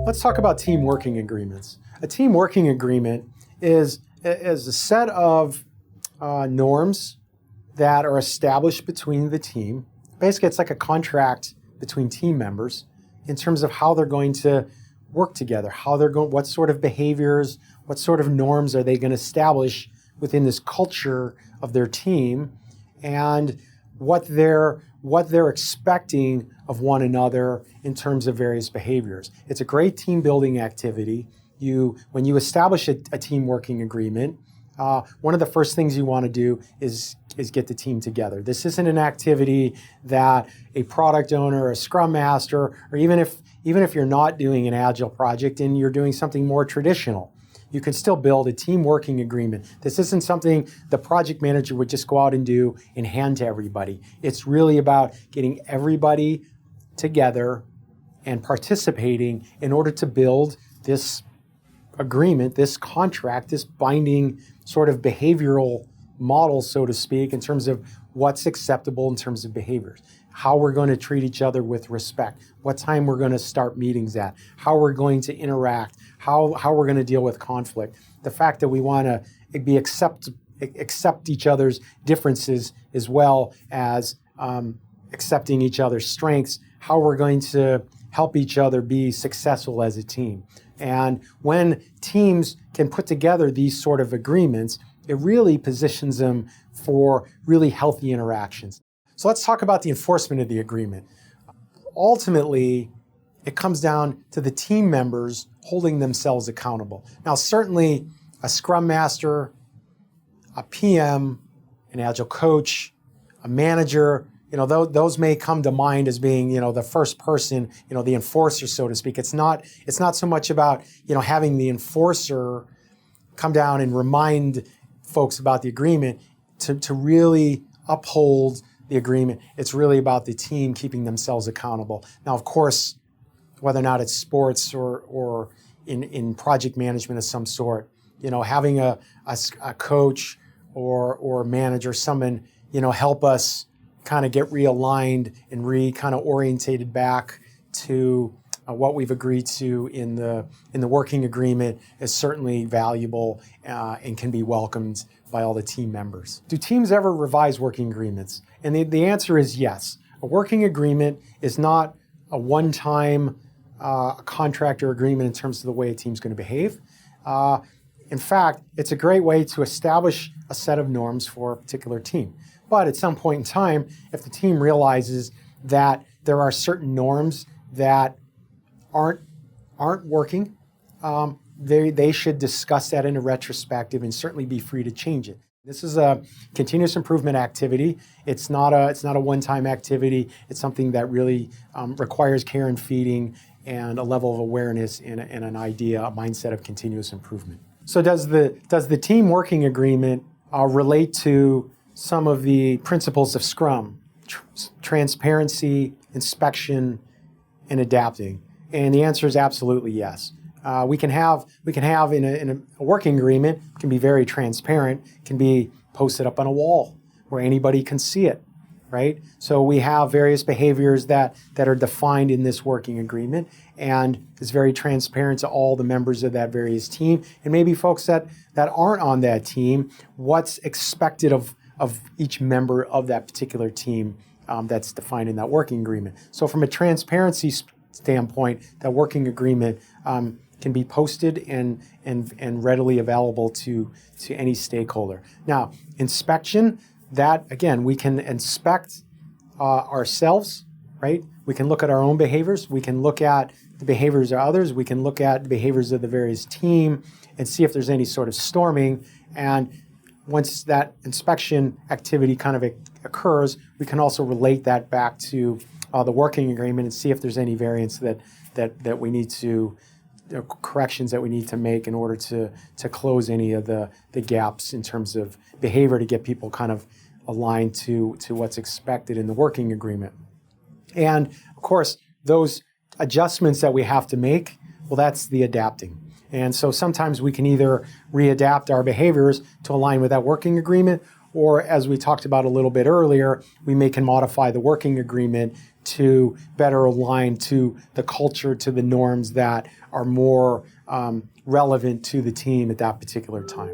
Let's talk about team working agreements. A team working agreement is a set of norms that are established between the team. Basically, it's like a contract between team members in terms of how they're going to work together, what sort of behaviors, what sort of norms are they going to establish within this culture of their team, and what they're expecting of one another in terms of various behaviors. It's a great team building activity. When you establish a team working agreement, one of the first things you want to do is get the team together. This isn't an activity that a product owner, a scrum master, or even if you're not doing an agile project and you're doing something more traditional, you can still build a team working agreement. This isn't something the project manager would just go out and do and hand to everybody. It's really about getting everybody together and participating in order to build this agreement, this contract, this binding sort of behavioral model, so to speak, in terms of what's acceptable in terms of behaviors, how we're going to treat each other with respect, what time we're going to start meetings at, how we're going to interact, how we're going to deal with conflict. The fact that we want to accept each other's differences as well as accepting each other's strengths, how we're going to help each other be successful as a team. And when teams can put together these sort of agreements, it really positions them for really healthy interactions. So let's talk about the enforcement of the agreement. Ultimately, it comes down to the team members holding themselves accountable. Now, certainly a scrum master, a PM, an agile coach, a manager, those may come to mind as being, the first person, the enforcer, so to speak. It's not so much about, having the enforcer come down and remind folks about the agreement to really uphold the agreement. It's really about the team keeping themselves accountable. Now, of course, whether or not it's sports or in project management of some sort, having a coach or manager, someone, help us kind of get realigned and kind of orientated back to what we've agreed to in the working agreement is certainly valuable and can be welcomed by all the team members. Do teams ever revise working agreements? And the answer is yes. A working agreement is not a one-time contract or agreement in terms of the way a team's going to behave. In fact, it's a great way to establish a set of norms for a particular team. But at some point in time, if the team realizes that there are certain norms that aren't working, they should discuss that in a retrospective and certainly be free to change it. This is a continuous improvement activity. It's not a one-time activity. It's something that really requires care and feeding and a level of awareness and an idea, a mindset of continuous improvement. So does the team working agreement relate to some of the principles of Scrum, transparency, inspection, and adapting? And the answer is absolutely yes. We can have in a working agreement, can be very transparent, can be posted up on a wall where anybody can see it, right? So we have various behaviors that are defined in this working agreement, and it's very transparent to all the members of that various team, and maybe folks that aren't on that team, what's expected of each member of that particular team that's defined in that working agreement. So from a transparency standpoint, that working agreement can be posted and readily available to any stakeholder. Now, inspection, that again, we can inspect ourselves, right? We can look at our own behaviors. We can look at the behaviors of others. We can look at the behaviors of the various team and see if there's any sort of storming. And once that inspection activity kind of occurs, we can also relate that back to the working agreement and see if there's any variance that we need to, corrections that we need to make in order to close any of the gaps in terms of behavior to get people kind of aligned to what's expected in the working agreement. And of course, those adjustments that we have to make, well, that's the adapting. And so sometimes we can either readapt our behaviors to align with that working agreement, or as we talked about a little bit earlier, we can modify the working agreement to better align to the culture, to the norms that are more relevant to the team at that particular time.